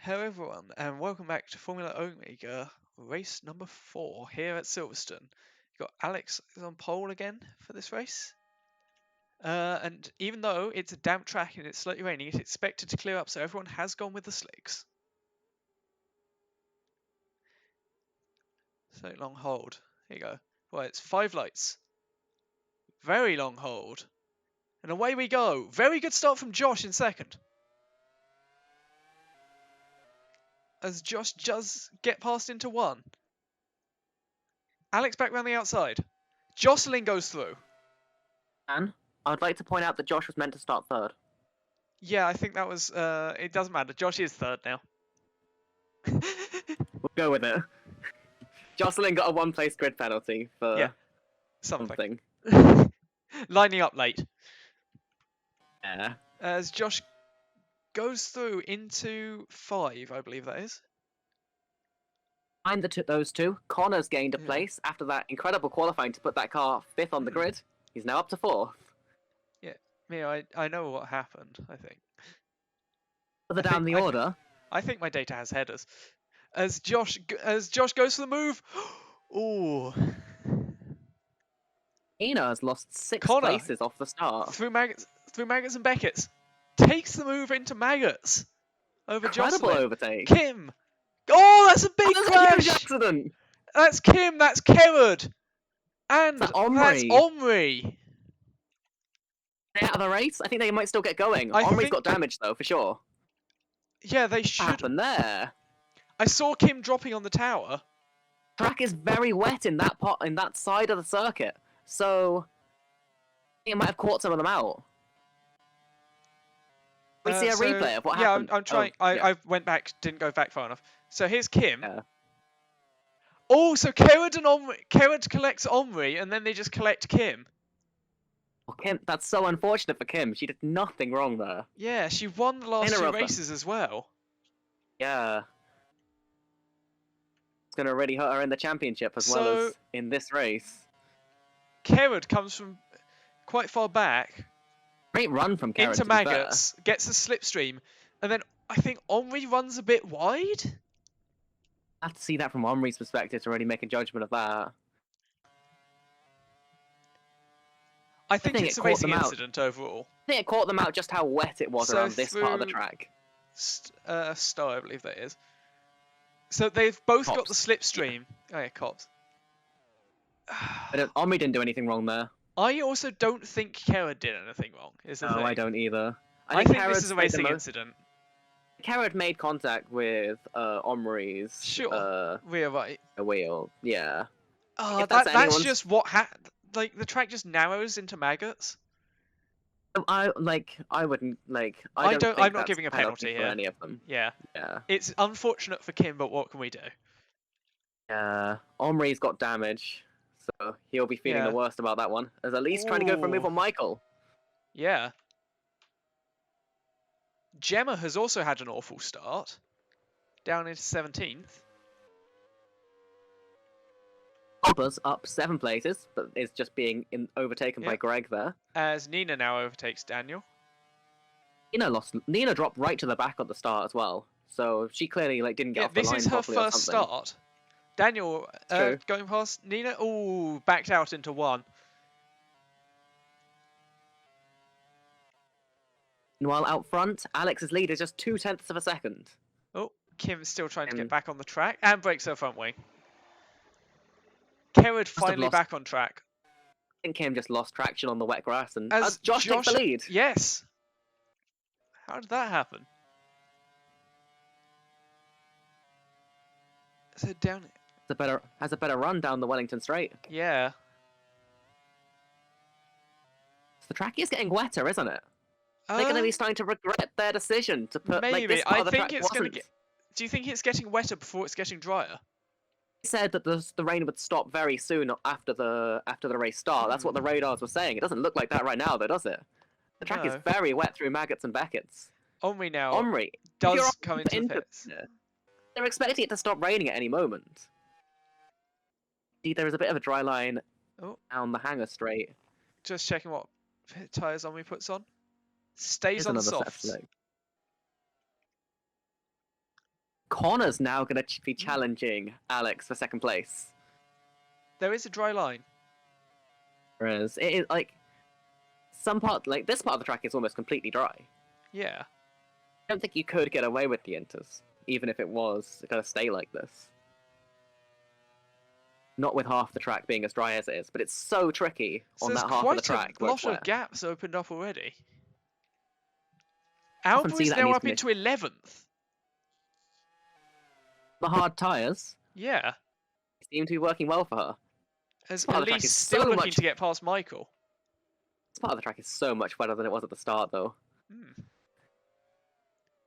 Hello everyone, and welcome back to Formula Omega, race number 4 here at Silverstone. You've got Alex on pole again for this race. And even though it's a damp track and it's slightly raining, it's expected to clear up, so everyone has gone with the slicks. So long hold. Here you go. Well, it's 5 lights. Very long hold. And away we go. Very good start from Josh in second. As Josh does get past into 1. Alex back round the outside. Jocelyn goes through. And I would like to point out that Josh was meant to start third. Yeah, I think that was, it doesn't matter. Josh is third now. We'll go with it. Jocelyn got a one-place grid penalty for Yeah, something. Lining up late. Yeah. As Josh goes through into 5, I believe that is. Behind those two, Connor's gained a Yeah. place after that incredible qualifying to put that car 5th on the grid. He's now up to 4th. Yeah, I know what happened, I think. Further down the order. I think my data has headers. As Josh goes for the move. Ooh. Ina has lost 6 Connor, places off the start. Through Maggots and Beckett's. Takes the move into Maggots. Over Incredible Jocelyn. overtake. Kim. Oh, that's a big crash. Accident. That's Kim. That's Kerrod. And that's Omri. They're out of the race? I think they might still get going. Omri's got damage though, for sure. Yeah, they should. What happened there? I saw Kim dropping on the tower. Track is very wet in that part, in that side of the circuit, so it might have caught some of them out. We see a replay of what happened. Yeah, I'm trying. I went back, didn't go back far enough. So here's Kim. Yeah. Oh, so Kerrod collects Omri, and then they just collect Kim. Well, Kim, that's so unfortunate for Kim. She did nothing wrong there. Yeah, she won the last 2 races as well. Yeah. It's going to really hurt her in the championship as well as in this race. Kerrod comes from quite far back. Great run from Kerrod into Maggots, gets a slipstream, and then I think Omri runs a bit wide. I have to see that from Omri's perspective to really make a judgment of that. I think it's a racing incident overall. I think it caught them out just how wet it was around this part of the track. Stowe, I believe that is. So they've both got the slipstream. Oh yeah, Cops. Omri didn't do anything wrong there. I also don't think Kerrod did anything wrong. No, I don't either. I think this is a racing incident. Kerrod made contact with Omri's rear right wheel. Yeah. Oh, that's just what happened. Like the track just narrows into Maggots. I wouldn't like. I'm not giving a penalty here. For any of them. Yeah. Yeah. It's unfortunate for Kim, but what can we do? Yeah. Omri's got damage, so he'll be feeling the worst about that one. As Elise trying to go for a move on Michael. Yeah. Gemma has also had an awful start. Down into 17th. Alba's up 7 places, but is just being overtaken by Greg there. As Nina now overtakes Daniel. Nina dropped right to the back at the start as well, so she clearly didn't get off the line. This is her first start. Daniel going past Nina. Ooh, backed out into 1. While out front, Alex's lead is just 0.2 of a second. Oh, Kim's still trying to get back on the track and breaks her front wing. Kerrod finally back on track. I think Kim just lost traction on the wet grass and as Josh takes the lead. Yes. How did that happen? So down. Has a better run down the Wellington Straight. Yeah. So the track is getting wetter, isn't it? They're going to be starting to regret their decision to put this part of the track wasn't. Do you think it's getting wetter before it's getting drier? Said that the rain would stop very soon after the race start. That's what the radars were saying. It doesn't look like that right now, though, does it? The track is very wet through Maggots and Beckett's. Omri does come into pits. They're expecting it to stop raining at any moment. There is a bit of a dry line down the Hangar Straight. Just checking what tyres Omri puts on. Stays on the softs. Connor's now going to be challenging Alex for second place. There is a dry line. Whereas it is like some part, like this part of the track is almost completely dry. Yeah. I don't think you could get away with the inters, even if it was going to stay like this. Not with half the track being as dry as it is, but it's so tricky So on there's that half of the quite track. a where it's lot of wet. gaps opened up already. Often see Albon is that in now these up into 11th. The hard tyres Yeah. seem to be working well for her. As part of the track Elise is still so looking much- to get past Michael. This part of the track is so much better than it was at the start, though. Hmm.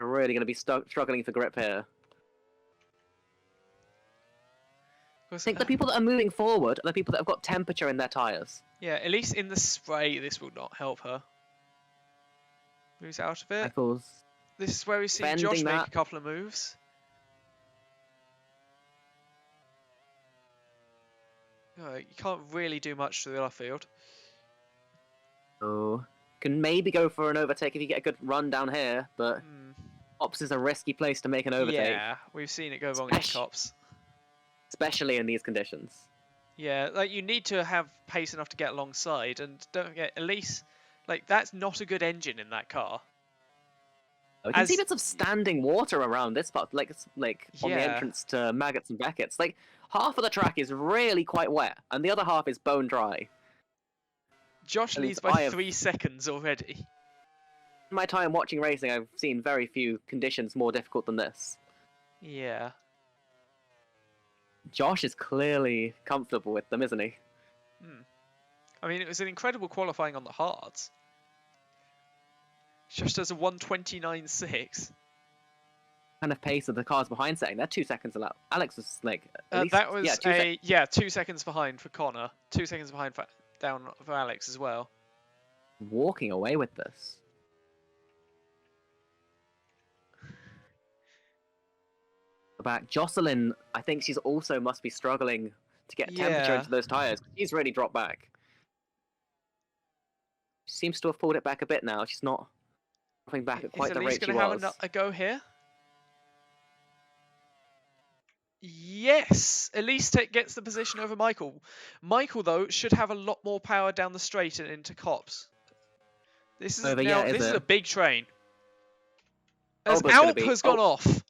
We're really going to be struggling for grip here. I think the people that are moving forward are the people that have got temperature in their tyres. Yeah, at least in the spray, this will not help her. Moves out of it. Michael's This is where we've seen bending Josh make that. a couple of moves. You can't really do much to the other field. Oh, can maybe go for an overtake if you get a good run down here, but Hmm. Ops is a risky place to make an overtake, Yeah, we've seen it go wrong in the cops. especially in these conditions. Yeah, like you need to have pace enough to get alongside, and don't forget, Elise, like that's not a good engine in that car. We can see As- bits of standing water around this part, like on the Yeah. entrance to Maggots and Beckett's. Like half of the track is really quite wet, and the other half is bone dry. Josh And leads I by have- 3 seconds already. In my time watching racing, I've seen very few conditions more difficult than this. Yeah. Josh is clearly comfortable with them, isn't he? I mean, it was an incredible qualifying on the hards. Josh does a 1:29.6. Kind of pace of the cars behind setting. They're 2 seconds allowed. Alex was like at least, That was yeah, 2 seconds behind for Connor, 2 seconds behind down for Alex as well. walking away with this. Back, Jocelyn. I think she's also must be struggling to get temperature Yeah. into those tires. She's really dropped back. She seems to have pulled it back a bit now. She's not dropping back at quite Is the Elise rate she going to was. have a go here? Yes, Elise gets the position over Michael. Michael, though, should have a lot more power down the straight and into cops. This is Over, now. yeah, is This is it? a big train. As Alba's gonna Alp be- has gone oh. off.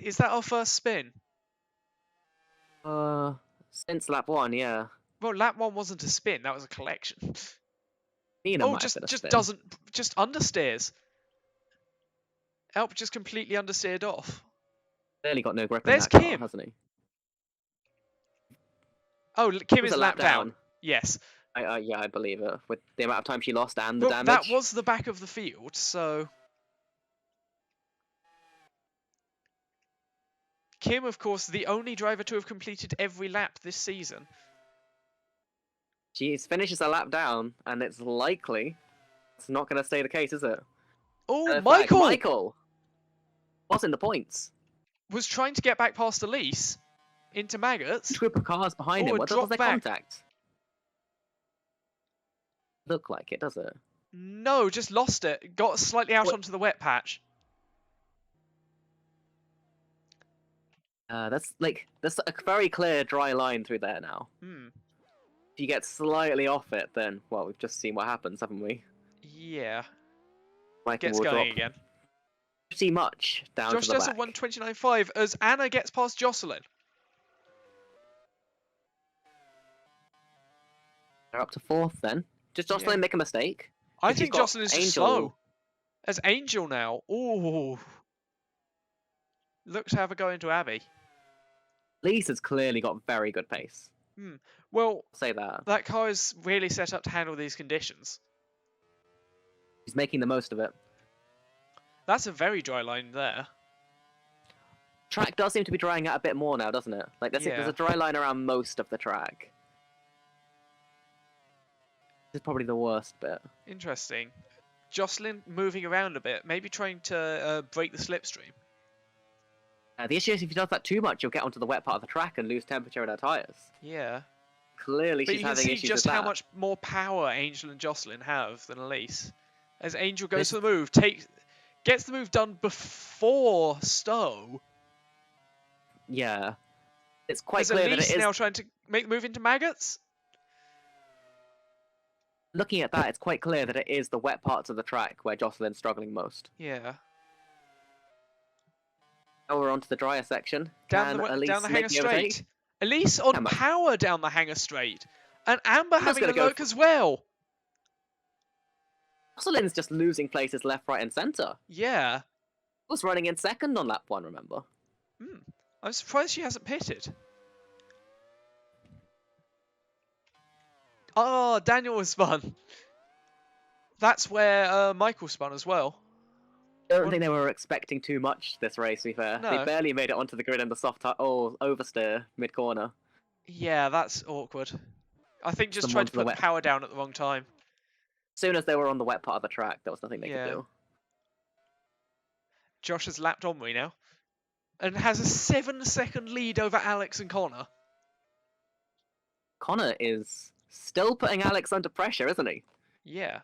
Is that our first spin? Since lap 1, yeah. Well, lap 1 wasn't a spin. That was a collection. Nina Oh, might have been a just spin. just understeers. Alp just completely understeered off. Clearly got no grip There's in that car, Kim. hasn't he? Oh, Kim It was is a lap down. Yes. Yeah, I believe it. With the amount of time she lost and the Well, damage. that was the back of the field, so Kim, of course, the only driver to have completed every lap this season. She finishes a lap down, and it's likely it's not going to stay the case, is it? Oh, In fact, Michael Michael was in the points. was trying to get back past Elise into Maggots. Group of cars behind Oh, him. it What was dropped their back. contact? Look like it, does it? No, just lost it. Got slightly out What? onto the wet patch. That's there's a very clear dry line through there now. Hmm. If you get slightly off it, then well, we've just seen what happens, haven't we? Yeah. Michael Gets will going drop again. pretty much down Josh to the does a back. 1:29.5 as Anna gets past Jocelyn. They're up to 4th then. Does Jocelyn Yeah. make a mistake? I She's think got Jocelyn is just Angel- slow. As Angel now. Ooh. Looks to have a go into Abby. Lisa's clearly got very good pace. Well, I'll say that. that car is really set up to handle these conditions. She's making the most of it. That's a very dry line there. Track does seem to be drying out a bit more now, doesn't it? Like there's Yeah. a dry line around most of the track. This is probably the worst bit. Interesting. Jocelyn moving around a bit, maybe trying to break the slipstream. The issue is if she does that too much, you'll get onto the wet part of the track and lose temperature in her tyres. Yeah. Clearly But she's you can having see issues just with how that. much more power Angel and Jocelyn have than Elise. As Angel goes This- for the move, gets the move done before Stowe. Yeah. It's quite Is clear that Elise it is. now trying to make the move into Maggots? Looking at that, it's quite clear that it is the wet parts of the track where Jocelyn's struggling most. Yeah. Now we're on to the drier section. Down Can the Elise hangar make the overtake? straight. Elise on Amber. power down the hangar straight. And Amber having a gonna go look as well. Jocelyn's just losing places left, right, and centre. Yeah. Was running in second on lap 1, remember? I'm surprised she hasn't pitted. Oh, Daniel was spun. That's where Michael spun as well. I don't think they were expecting too much this race, to be fair. No. They barely made it onto the grid in the oversteer mid-corner. Yeah, that's awkward. I think just Someone tried to for the put the wet- power down at the wrong time. As soon as they were on the wet part of the track, there was nothing they Yeah. could do. Josh has lapped Omri now. And has a 7-second lead over Alex and Connor. Connor is still putting Alex under pressure, isn't he? Yeah.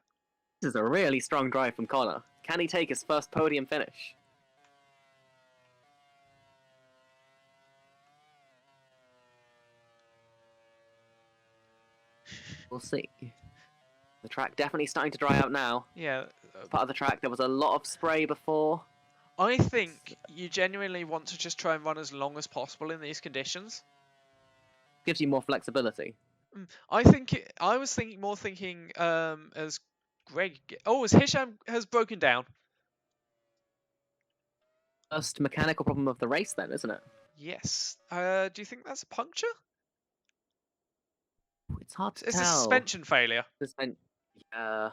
This is a really strong drive from Connor. Can he take his first podium finish? We'll see. The track definitely starting to dry out now. Yeah. Part of the track, there was a lot of spray before. I think you genuinely want to just try and run as long as possible in these conditions. Gives you more flexibility. I was thinking as Greg. Oh, as Hisham has broken down. First mechanical problem of the race, then, isn't it? Yes. Do you think that's a puncture? It's hard to It's tell. a suspension failure. Yeah.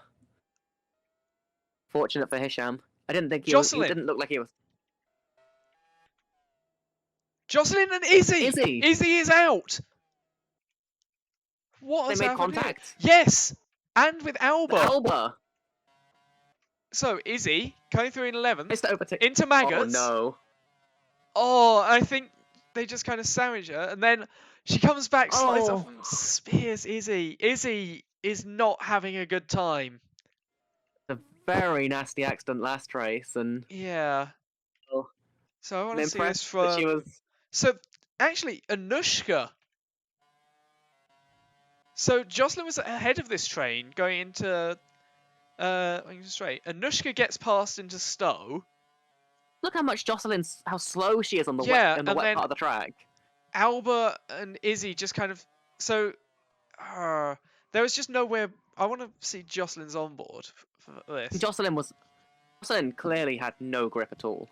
Fortunate for Hisham. I didn't think he Jocelyn. didn't look like he was. Jocelyn and Izzy. Izzy. Izzy is out. What They has made happened here? contact. Yes, and with Alba. Alba. So Izzy going through in 11th Missed the overtake. into Oh Maggots. no. Oh, I think they just kind of sandwich her, and then she comes back, slides off, Oh. and spears Izzy. Izzy is not having a good time. A very nasty accident last race, and Yeah. Oh. So I want I'm to see this impressed that she from. was. So actually, Anushka. So Jocelyn was ahead of this train going into straight. Anushka gets past into Stowe. Look how much how slow she is on the Yeah, wet and part then- of the track. Alba and Izzy just kind of so there was just nowhere. I want to see Jocelyn's on board for this. Jocelyn clearly had no grip at all.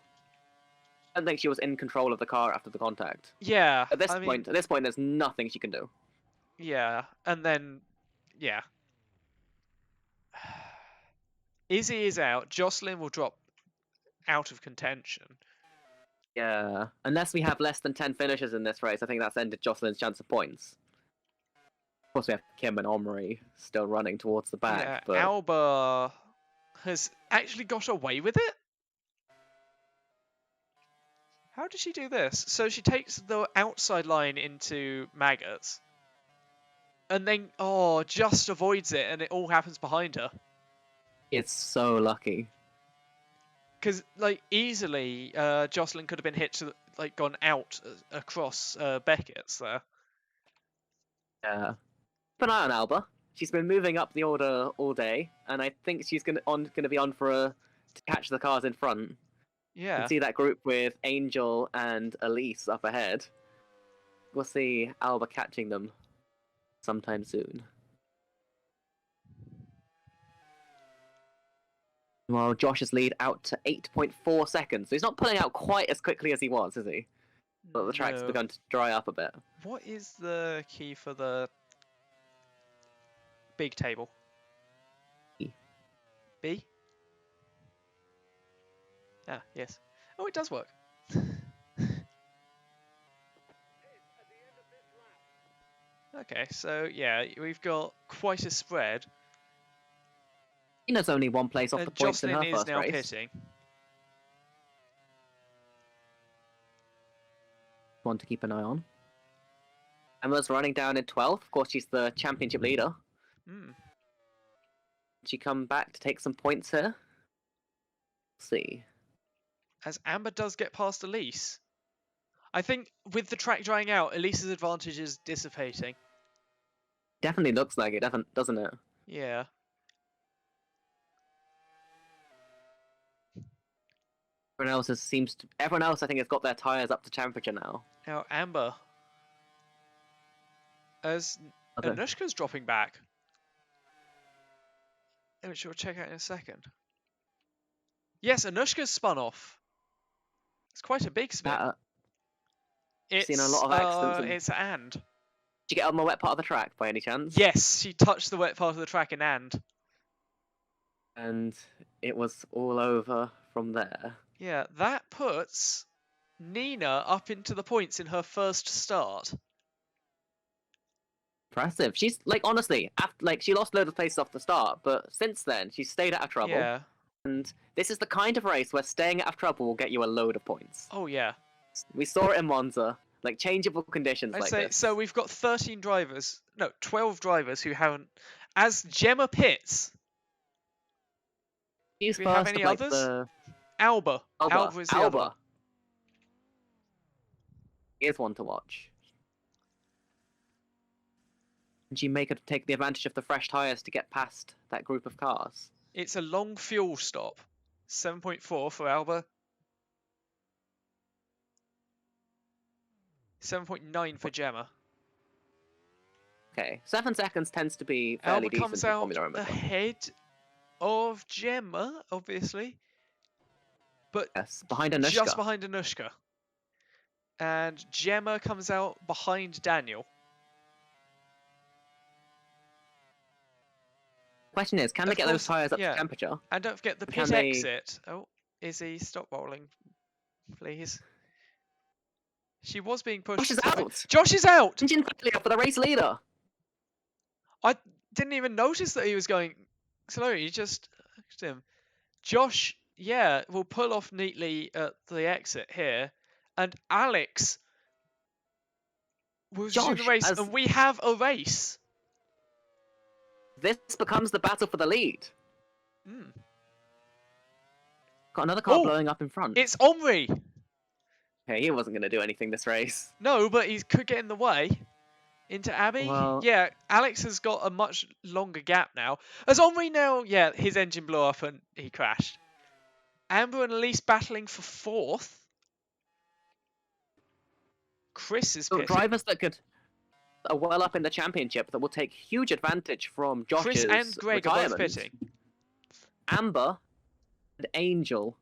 I don't think she was in control of the car after the contact. Yeah. At this I mean, point, there's nothing she can do. yeah, and then yeah. Izzy is out. Jocelyn will drop out of contention. Yeah, unless we have less than 10 finishes in this race, I think that's ended Jocelyn's chance of points. Of course, we have Kim and Omri still running towards the back, Yeah, but Alba has actually got away with it. How did she do this? So she takes the outside line into Maggots, and then just avoids it, and it all happens behind her. it's so lucky. Because like easily, Jocelyn could have been hit to gone out across Beckett's there. Yeah. Keep an eye on Alba. She's been moving up the order all day, and I think she's gonna be on to catch the cars in front. You Yeah. can see that group with Angel and Elise up ahead. We'll see Alba catching them sometime soon. Well, Josh's lead out to 8.4 seconds. So he's not pulling out quite as quickly as he was, is he? But the track's No. begun to dry up a bit. What is the key for the big table? B. B? Ah, yes. Oh, it does work. Okay, so yeah, we've got quite a spread. Tina's only one place off the And points in Jocelyn her is first now race. pitting. One to keep an eye on. Emma's running down in 12th. Of course, she's the championship leader. Hmm. She come back to take some points here. Let's see. as Amber does get past Elise. I think with the track drying out, Elise's advantage is dissipating. Definitely looks like it, doesn't it? Yeah. Everyone else I think has got their tires up to temperature now. Now Amber, as Anushka's dropping back, which we'll check out in a second. Yes, Anushka's spun off. It's quite a big spin. It's seen a lot of accidents. It's and. Did you get on the wet part of the track by any chance? Yes, she touched the wet part of the track in and. And it was all over from there. Yeah, that puts Nina up into the points in her first start. Impressive. She's honestly, she lost loads of places off the start, but since then she's stayed out of trouble. Yeah. And this is the kind of race where staying out of trouble will get you a load of points. Oh yeah. We saw it in Monza, changeable conditions this. So we've got 12 drivers who haven't. As Gemma pits. Do we have any others? Alba. Alba is the other one. Here's one to watch. And she may take the advantage of the fresh tyres to get past that group of cars. It's a long fuel stop. 7.4 for Alba. 7.9 for Gemma. Okay, 7 seconds tends to be fairly Alba decent. comes out ahead of Gemma, obviously. But yes, behind Anushka. Just behind Anushka. And Gemma comes out behind Daniel. Question is, can they get those tyres up to temperature? And don't forget the pit exit. Oh, Izzy, stop rolling, please. She was being pushed. Josh is out! Josh is out! Engine failure for the race leader! I didn't even notice that he was going slow. He just looked at him. Josh, yeah, will pull off neatly at the exit here. And Alex will resume the race. And we have a race. This becomes the battle for the lead. Mm. Got another car blowing up in front. It's Omri. Okay, he wasn't going to do anything this race. No, but he could get in the way. Into Abby. Well, yeah, Alex has got a much longer gap now. As Omri now, yeah, his engine blew up and he crashed. Amber and Elise battling for 4th. Chris is pitting. Drivers that are well up in the championship that will take huge advantage from Josh's Chris and Greg are both pitting. Amber and Angel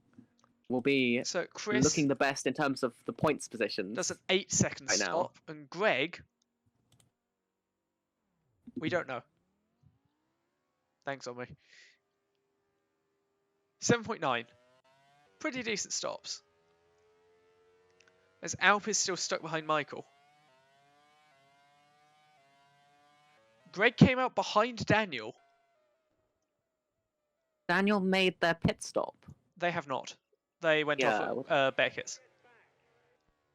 will be Chris looking the best in terms of the points positions. Does an 8-second stop, and Greg, we don't know. Thanks, Omri. 7.9. Pretty decent stops. As Alp is still stuck behind Michael. Greg came out behind Daniel. Daniel made their pit stop. They have not. They went off at Beckett's.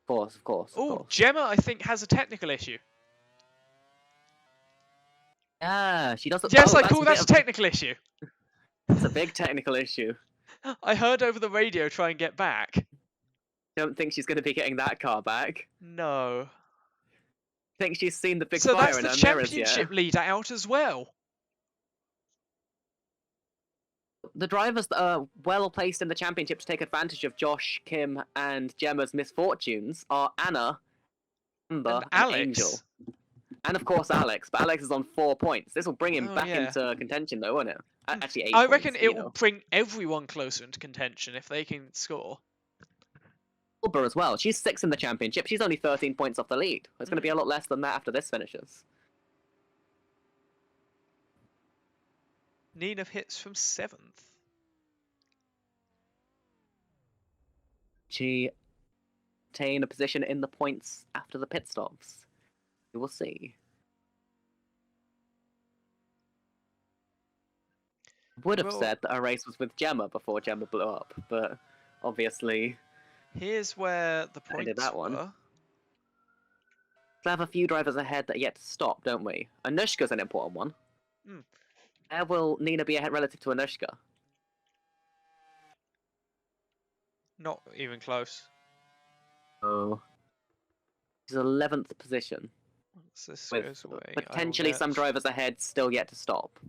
Of course. Oh, Gemma, I think, has a technical issue. Yeah, she doesn't. Yes, I call that a technical issue. It's a big technical issue. I heard over the radio try and get back. Don't think she's going to be getting that car back. No. Think she's seen the big fire in her mirrors yet. So that's the championship leader out as well. The drivers that are well placed in the championship to take advantage of Josh, Kim, and Gemma's misfortunes are Anna, Amber, and Angel. And of course Alex, but Alex is on 4 points. This will bring him back into contention though, won't it? Actually 8 I reckon it will bring everyone closer into contention if they can score. Wilbur as well. She's 6th in the championship. She's only 13 points off the lead. It's going to be a lot less than that after this finishes. Nina hits from 7th. She obtain a position in the points after the pit stops. We will see. Would have said that her race was with Gemma before Gemma blew up, but obviously. Here's where the points that one. were. We have a few drivers ahead that are yet to stop, don't we? Anushka's an important one. Where will Nina be ahead relative to Anushka? Not even close. Oh. She's 11th position. Once this With goes away, I will potentially some get, drivers ahead still yet to stop.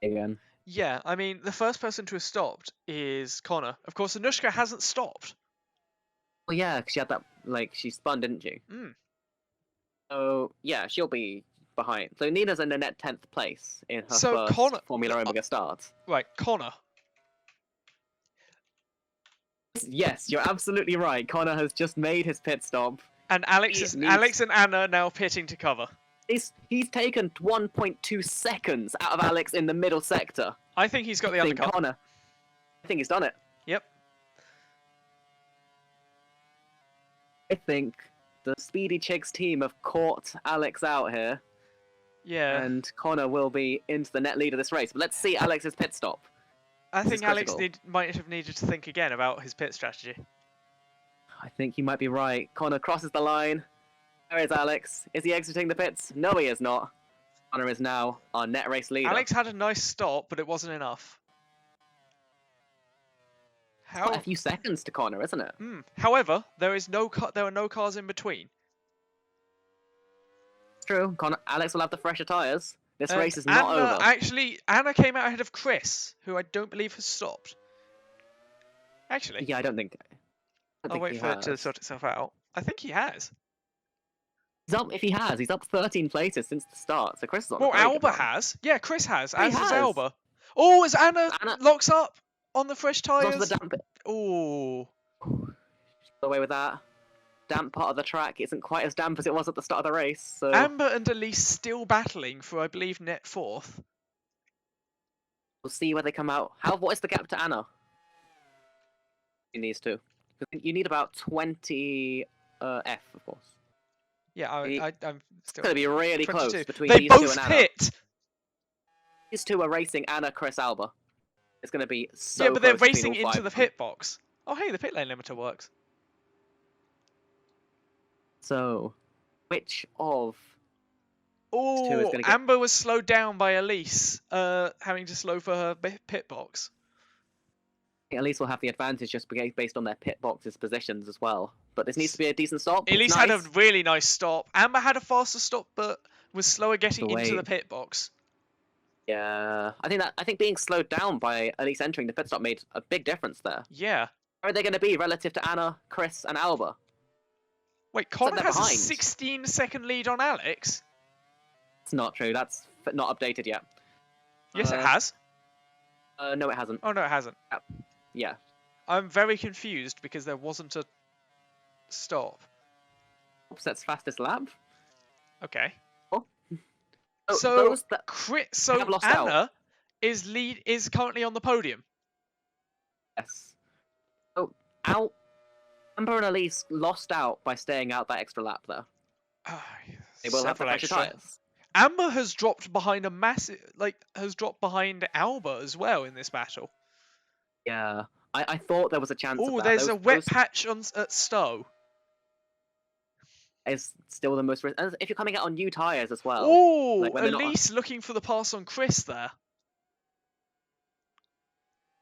Again. Yeah, I mean, the first person to have stopped is Connor. Of course, Anushka hasn't stopped. Well, yeah, because she had that, she spun, didn't she? Mm. So, yeah, she'll be behind. So Nina's in the net 10th place in her So first Connor- Formula Omega start. Right, Connor. Yes, you're absolutely right. Connor has just made his pit stop. And Alex and Anna are now pitting to cover. He's taken 1.2 seconds out of Alex in the middle sector. I think he's got the undercut. Connor, I think he's done it. Yep. I think the Speedy Chicks team have caught Alex out here. Yeah. And Connor will be into the net lead of this race. But let's see Alex's pit stop. I think Alex might have needed to think again about his pit strategy. I think you might be right. Connor crosses the line. Where is Alex? Is he exiting the pits? No, he is not. Connor is now our net race leader. Alex had a nice stop, but it wasn't enough. Quite a few seconds to Connor, isn't it? However, there are no cars in between. True. Alex will have the fresher tyres. This race is not over. Actually, Anna came out ahead of Chris, who I don't believe has stopped. Actually. Yeah, I don't think. I'll wait for it to sort itself out. I think he has. If he has, he's up 13 places since the start. So Chris is on. Well, Alba has. Yeah, Chris has. He As has. has Alba. Oh, as Anna locks up on the fresh tyres. Onto the damp. Oh. Got away with that. Damp part of the track isn't quite as damp as it was at the start of the race. So Amber and Elise still battling for, I believe, net 4th. We'll see where they come out. What is the gap to Anna? In these two, you need about 20 F, of course. Yeah, I'm still. It's going to be really 22. close between They these two both and Anna. pit. These two are racing Anna, Chris, Alba. It's going to be so. Yeah, but they're close racing between all into five the of them. pit box. Oh, hey, the pit lane limiter works. So, which of? Oh, Amber was slowed down by Elise, having to slow for her pit box. Elise will have the advantage just based on their pit box's positions as well. But this needs to be a decent stop. Elise had a really nice stop. Amber had a faster stop, but was slower getting into the pit box. Yeah, I think being slowed down by Elise entering the pit stop made a big difference there. Yeah. Where are they going to be relative to Anna, Chris, and Alba? Wait, Connor has a 16-second lead on Alex? It's not true. That's not updated yet. Yes, it has. No, it hasn't. Oh, no, it hasn't. Yeah. I'm very confused because there wasn't a stop. That's fastest lap. Okay. Oh. So Anna Anna is currently on the podium. Yes. Oh, Amber and Elise lost out by staying out that extra lap there. They will have the fresher tyres. Amber has dropped behind behind Alba as well in this battle. Yeah, I thought there was a chance. Oh, there's a wet patch at Stowe. Is still the most. If you're coming out on new tyres as well. Oh, Elise looking for the pass on Chris there.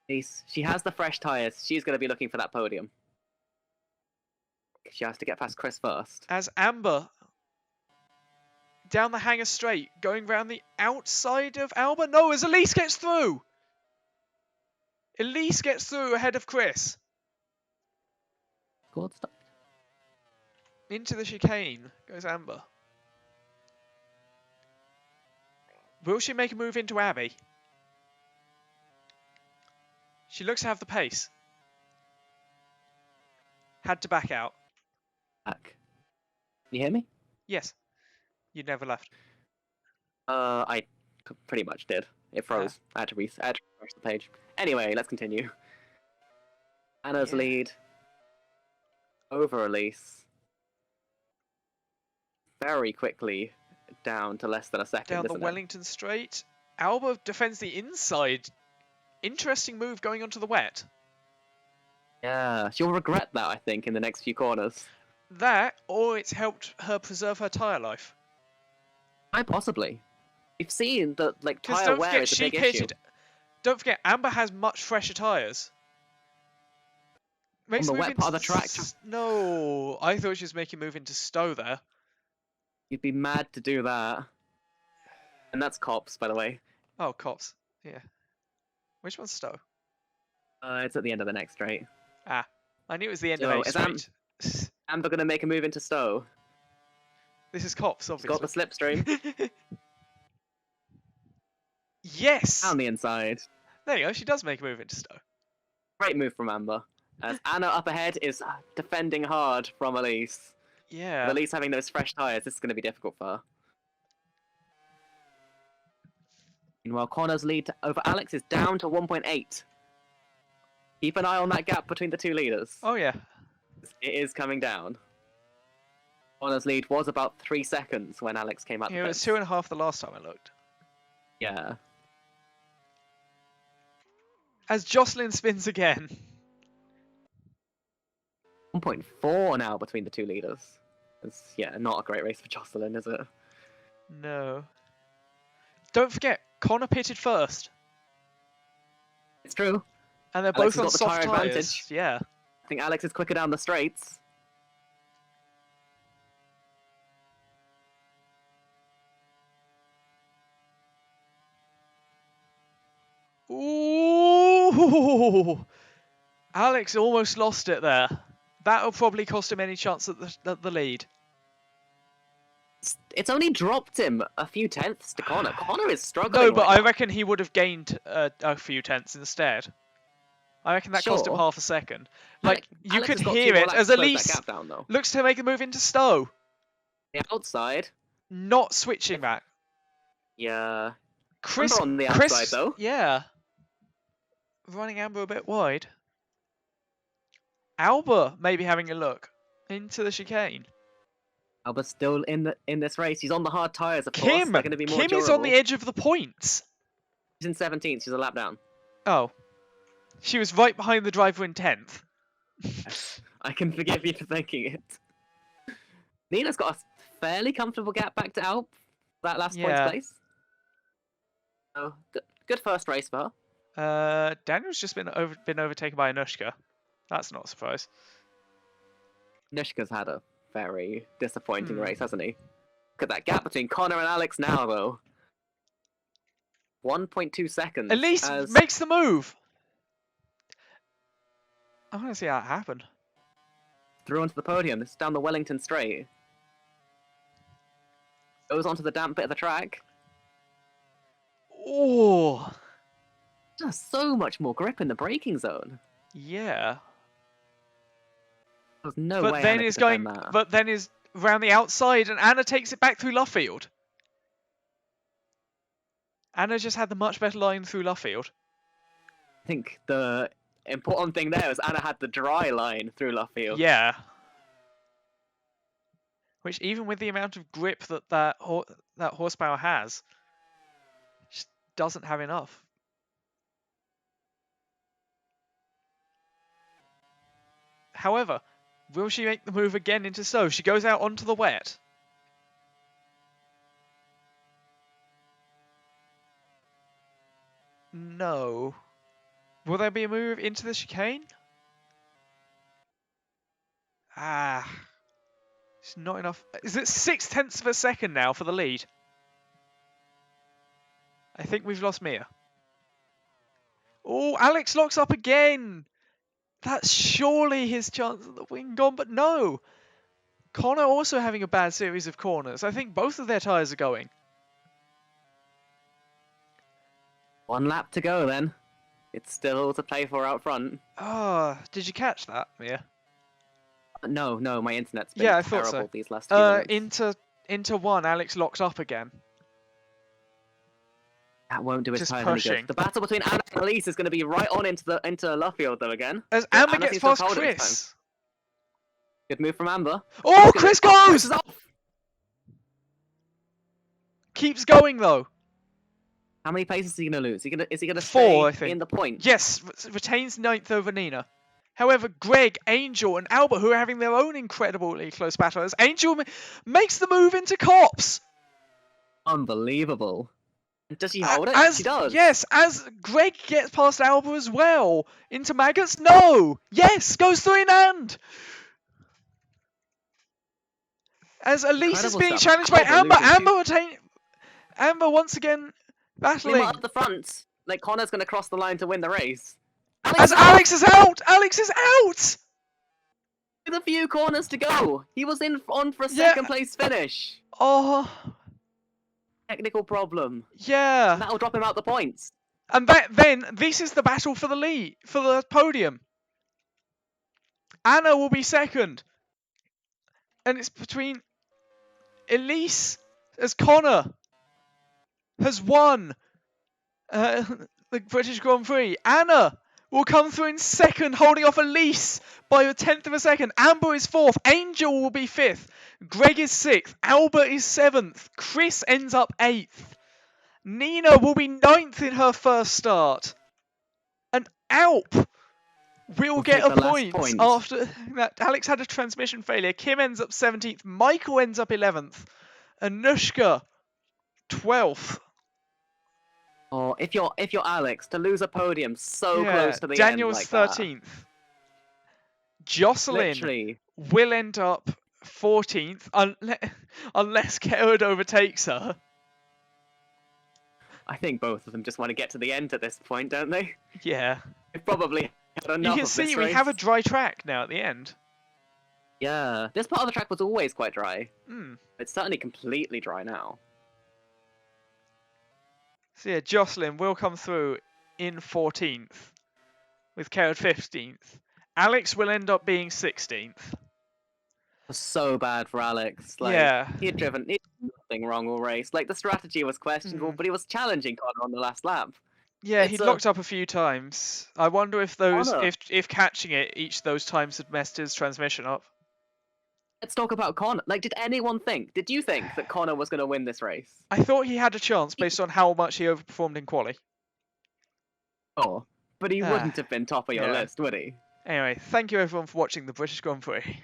Elise, she has the fresh tyres. She's going to be looking for that podium. She has to get past Chris first. As Amber down the hangar straight, going round the outside of Alba. No, as Elise gets through. Elise gets through ahead of Chris. Good stuff. Into the chicane goes Amber. Will she make a move into Abby? She looks to have the pace. Had to back out. Back. Can you hear me? Yes. You never left. I pretty much did. It froze. I had to refresh the page. Anyway, let's continue. Anna's lead over Elise. Very quickly down to less than a second. Down the Wellington Straight. Alba defends the inside. Interesting move going onto the wet. Yeah, she'll regret that, I think, in the next few corners. That, or it's helped her preserve her tyre life. Quite possibly. We've seen that tyre wear is a big issue. Don't forget, Amber has much fresher tyres. On the wet part of the track. No, I thought she was making move into Stowe there. You'd be mad to do that. And that's Cops, by the way. Oh, Cops. Yeah. Which one's Stowe? It's at the end of the next straight. Ah, I knew it was the end of So, a is straight. Amber gonna make a move into Stowe? This is Cops, She's obviously. got the slipstream. Yes! On the inside. There you go, she does make a move into Stowe. Great move from Amber. As Anna up ahead is defending hard from Elise. Yeah. With Elise having those fresh tyres, this is going to be difficult for her. Meanwhile, Connor's lead over Alex is down to 1.8. Keep an eye on that gap between the two leaders. Oh, yeah. It is coming down. Connor's lead was about 3 seconds when Alex came out. Yeah, it was 2.5 the last time I looked. Yeah. As Jocelyn spins again. 1.4 now between the two leaders. It's, yeah, not a great race for Jocelyn, is it? No. Don't forget, Connor pitted first. It's true. And they're Alex both on has got the soft tyre tyres. advantage. Yeah. I think Alex is quicker down the straights. Ooh! Alex almost lost it there. That'll probably cost him any chance at the lead. It's only dropped him a few tenths to Connor. Connor is struggling. No, but right I now. reckon he would have gained a few tenths instead. I reckon that cost him Sure. half a second. Like, you Alex could has got hear to it as close that Elise gap down, though. looks to make a move into Stowe. The outside. Not switching back. Yeah. Chris Amber on the outside, though. Yeah. Running Amber a bit wide. Alba maybe having a look into the chicane. Alba's still in this race. He's on the hard tyres, of course. Kim! They're going to be more Kim is on the edge of the points. She's in 17th. She's a lap down. Oh. She was right behind the driver in 10th. I can forgive you for thinking it. Nina's got a fairly comfortable gap back to Alp. That last points place. So, good first race for her. Daniel's just been overtaken by Anushka. That's not a surprise. Nishka's had a very disappointing race, hasn't he? Look at that gap between Connor and Alex now, though. 1.2 seconds. Elise makes the move. I want to see how it happened. Through onto the podium. This is down the Wellington Straight. Goes onto the damp bit of the track. Oh. There's so much more grip in the braking zone. Yeah. There's no but way then Anna is could going. defend that. But then is around the outside, and Anna takes it back through Luffield. Anna just had the much better line through Luffield. I think the important thing there was Anna had the dry line through Luffield. Yeah. Which, even with the amount of grip that horsepower has, just doesn't have enough. However, will she make the move again into Stowe? She goes out onto the wet. No. Will there be a move into the chicane? Ah. It's not enough. Is it 0.6 of a second now for the lead? I think we've lost Mia. Oh, Alex locks up again. That's surely his chance at the win gone, but no. Connor also having a bad series of corners. I think both of their tyres are going. 1 lap to go then. It's still to play for out front. Ah, did you catch that, Mia? No, my internet's been Yeah, I thought terrible so. these last few minutes. Into one, Alex locks up again. That won't do his Just tyres any pushing. good. The battle between Anna and Elise is going to be right on into Luffield though again. As Yeah, Amber Anna gets seems to have past held it this Chris. Good move from Amber. Oh, Chris Chris goes! is off! Keeps going though. How many places is he going to lose? Is he gonna 4, I stay think. in the point? Yes, retains 9th over Nina. However, Greg, Angel, and Albert, who are having their own incredibly close battle, as Angel makes the move into Cops. Unbelievable. Does she hold it? She does. Yes, as Greg gets past Alba as well. Into Maggots? No! Yes! Goes through in hand! As Elise is being challenged by Amber. Amber once again battling. Up the front. Like, Connor's going to cross the line to win the race. Alex is out! Alex is out! With a few corners to go. He was on for a second place finish. Oh. Technical problem. Yeah. And that'll drop him out the points. And then this is the battle for the lead, for the podium. Anna will be second. And it's between Elise as Connor has won the British Grand Prix. Anna will come through in second, holding off Elise by a tenth of a second. Amber is fourth. Angel will be fifth. Greg is sixth. Albert is seventh. Chris ends up eighth. Nina will be ninth in her first start. And Alp will get a point after that. Alex had a transmission failure. Kim ends up 17th. Michael ends up 11th. Anushka 12th. Oh, if you're Alex, to lose a podium so close to the Daniel's end like 13th. Jocelyn will end up 14th unless Kerrod overtakes her. I think both of them just want to get to the end at this point, don't they? Yeah. They probably had enough You can see we have a dry track now at the end. Yeah. This part of the track was always quite dry. Mm. It's certainly completely dry now. So yeah, Jocelyn will come through in 14th with Kerrod 15th. Alex will end up being 16th. Was so bad for Alex. Like, yeah. He had done nothing wrong all race. Like, the strategy was questionable, but he was challenging Connor on the last lap. Yeah, he locked up a few times. I wonder if those, if catching it each of those times had messed his transmission up. Let's talk about Connor. Like, did you think that Connor was going to win this race? I thought he had a chance based on how much he overperformed in quali. Oh, but he wouldn't have been top of your list, would he? Anyway, thank you everyone for watching the British Grand Prix.